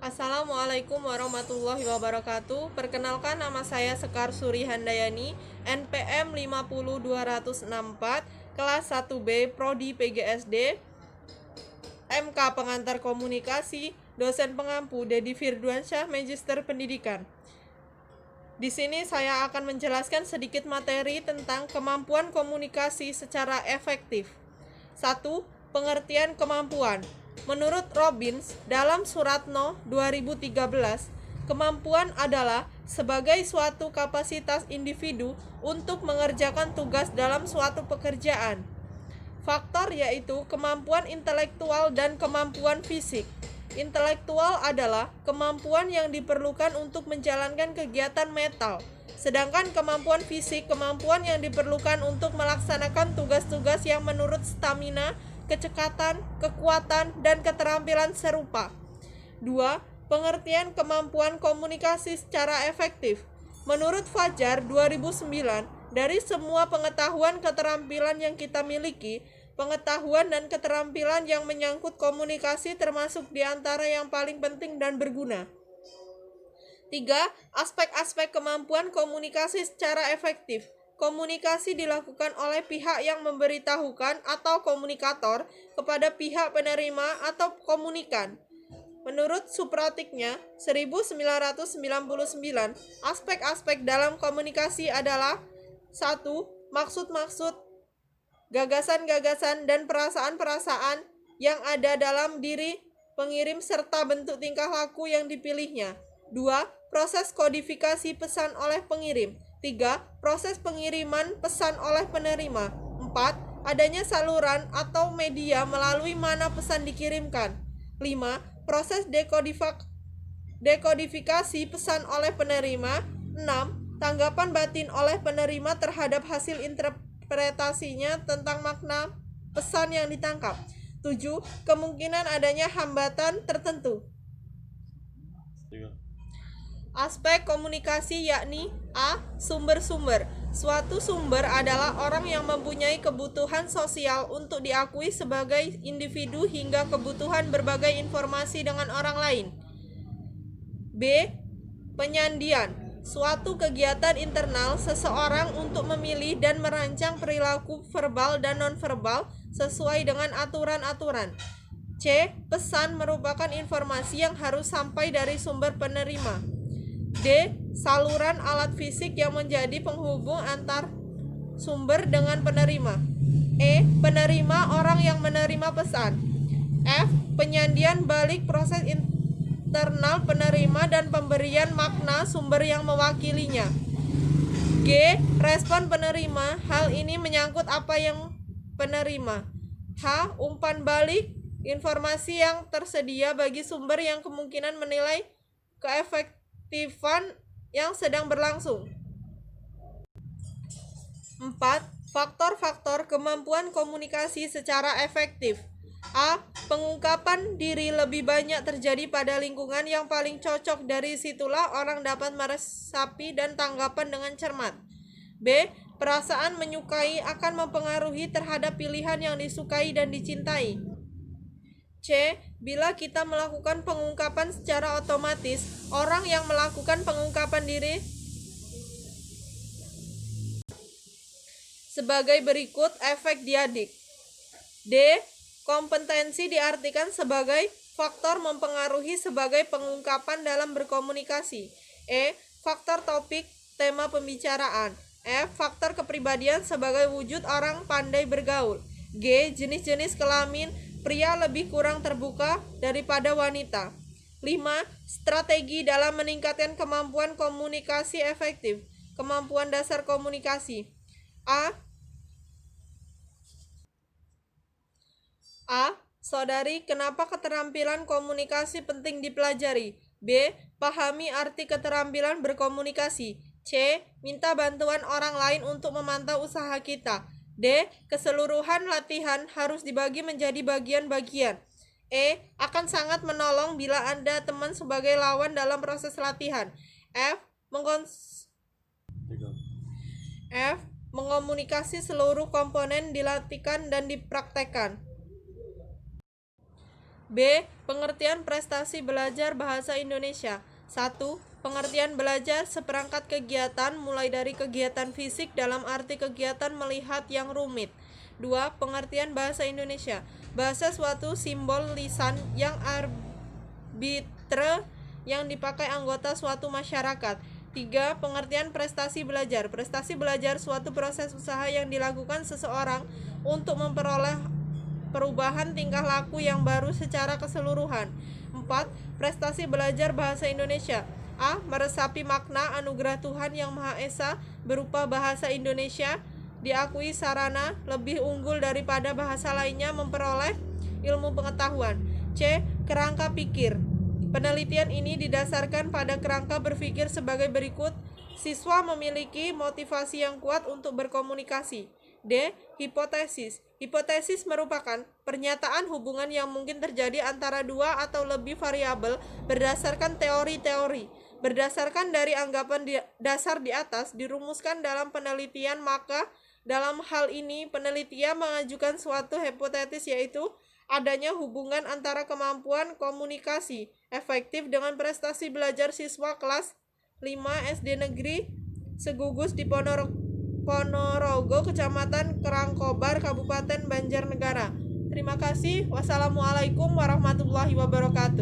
Assalamualaikum warahmatullahi wabarakatuh. Perkenalkan, nama saya Sekar Suri Handayani, NPM 50264, kelas 1B, Prodi PGSD, MK Pengantar Komunikasi, dosen pengampu Dedi Firduansyah, Magister Pendidikan. Di sini saya akan menjelaskan sedikit materi tentang kemampuan komunikasi secara efektif. 1. Pengertian kemampuan. Menurut Robbins, dalam surat No 2013, kemampuan adalah sebagai suatu kapasitas individu untuk mengerjakan tugas dalam suatu pekerjaan. Faktor yaitu kemampuan intelektual dan kemampuan fisik. Intelektual adalah kemampuan yang diperlukan untuk menjalankan kegiatan mental, sedangkan kemampuan fisik kemampuan yang diperlukan untuk melaksanakan tugas-tugas yang menurut stamina, kecekatan, kekuatan, dan keterampilan serupa. 2. Pengertian kemampuan komunikasi secara efektif. Menurut Fajar 2009, dari semua pengetahuan keterampilan yang kita miliki, pengetahuan dan keterampilan yang menyangkut komunikasi termasuk di antara yang paling penting dan berguna. 3. Aspek-aspek kemampuan komunikasi secara efektif. Komunikasi dilakukan oleh pihak yang memberitahukan atau komunikator kepada pihak penerima atau komunikan. Menurut Supratiknya 1999, aspek-aspek dalam komunikasi adalah 1. Maksud-maksud, gagasan-gagasan, dan perasaan-perasaan yang ada dalam diri pengirim serta bentuk tingkah laku yang dipilihnya. 2. Proses kodifikasi pesan oleh pengirim. 3. Proses pengiriman pesan oleh penerima. 4. Adanya saluran atau media melalui mana pesan dikirimkan. 5. Proses dekodifikasi pesan oleh penerima. 6. Tanggapan batin oleh penerima terhadap hasil interpretasinya tentang makna pesan yang ditangkap. 7. Kemungkinan adanya hambatan tertentu. Aspek komunikasi yakni A. Sumber-sumber. Suatu sumber adalah orang yang mempunyai kebutuhan sosial untuk diakui sebagai individu hingga kebutuhan berbagai informasi dengan orang lain. B. Penyandian. Suatu kegiatan internal seseorang untuk memilih dan merancang perilaku verbal dan nonverbal sesuai dengan aturan-aturan. C. Pesan merupakan informasi yang harus sampai dari sumber penerima. D. Saluran alat fisik yang menjadi penghubung antar sumber dengan penerima. E. Penerima orang yang menerima pesan. F. Penyandian balik proses internal penerima dan pemberian makna sumber yang mewakilinya. G. Respon penerima. Hal ini menyangkut apa yang penerima. H. Umpan balik informasi yang tersedia bagi sumber yang kemungkinan menilai keefektifan yang sedang berlangsung. 4. Faktor-faktor kemampuan komunikasi secara efektif. A. Pengungkapan diri lebih banyak terjadi pada lingkungan yang paling cocok, dari situlah orang dapat meresapi dan tanggapan dengan cermat. B. Perasaan menyukai akan mempengaruhi terhadap pilihan yang disukai dan dicintai. C. Bila kita melakukan pengungkapan secara otomatis, orang yang melakukan pengungkapan diri sebagai berikut efek diadik. D. Kompetensi diartikan sebagai faktor mempengaruhi sebagai pengungkapan dalam berkomunikasi. E. Faktor topik, tema pembicaraan. F. Faktor kepribadian sebagai wujud orang pandai bergaul. G. Jenis-jenis kelamin, pria lebih kurang terbuka daripada wanita. 5. Strategi dalam meningkatkan kemampuan komunikasi efektif. Kemampuan dasar komunikasi. A. Saudari, kenapa keterampilan komunikasi penting dipelajari? B. Pahami arti keterampilan berkomunikasi. C. Minta bantuan orang lain untuk memantau usaha kita. D. Keseluruhan latihan harus dibagi menjadi bagian-bagian. E. Akan sangat menolong bila Anda teman sebagai lawan dalam proses latihan. F. Mengomunikasi seluruh komponen dilatihkan dan dipraktekkan. B. Pengertian prestasi belajar bahasa Indonesia. 1. Pengertian belajar seperangkat kegiatan mulai dari kegiatan fisik dalam arti kegiatan melihat yang rumit. 2. Pengertian bahasa Indonesia. Bahasa suatu simbol lisan yang arbitre yang dipakai anggota suatu masyarakat. 3. Pengertian prestasi belajar. Prestasi belajar suatu proses usaha yang dilakukan seseorang untuk memperoleh perubahan tingkah laku yang baru secara keseluruhan. 4. Prestasi belajar bahasa Indonesia. A. Meresapi makna anugerah Tuhan Yang Maha Esa berupa bahasa Indonesia, diakui sarana lebih unggul daripada bahasa lainnya memperoleh ilmu pengetahuan. C. Kerangka pikir. Penelitian ini didasarkan pada kerangka berpikir sebagai berikut. Siswa memiliki motivasi yang kuat untuk berkomunikasi. D. Hipotesis. Hipotesis merupakan pernyataan hubungan yang mungkin terjadi antara dua atau lebih variabel berdasarkan teori-teori. Berdasarkan dari anggapan dasar di atas dirumuskan dalam penelitian, maka dalam hal ini penelitian mengajukan suatu hipotesis, yaitu adanya hubungan antara kemampuan komunikasi efektif dengan prestasi belajar siswa kelas 5 SD Negeri Segugus di Ponorogo, Kecamatan Kerangkobar, Kabupaten Banjarnegara. Terima kasih. Wassalamualaikum warahmatullahi wabarakatuh.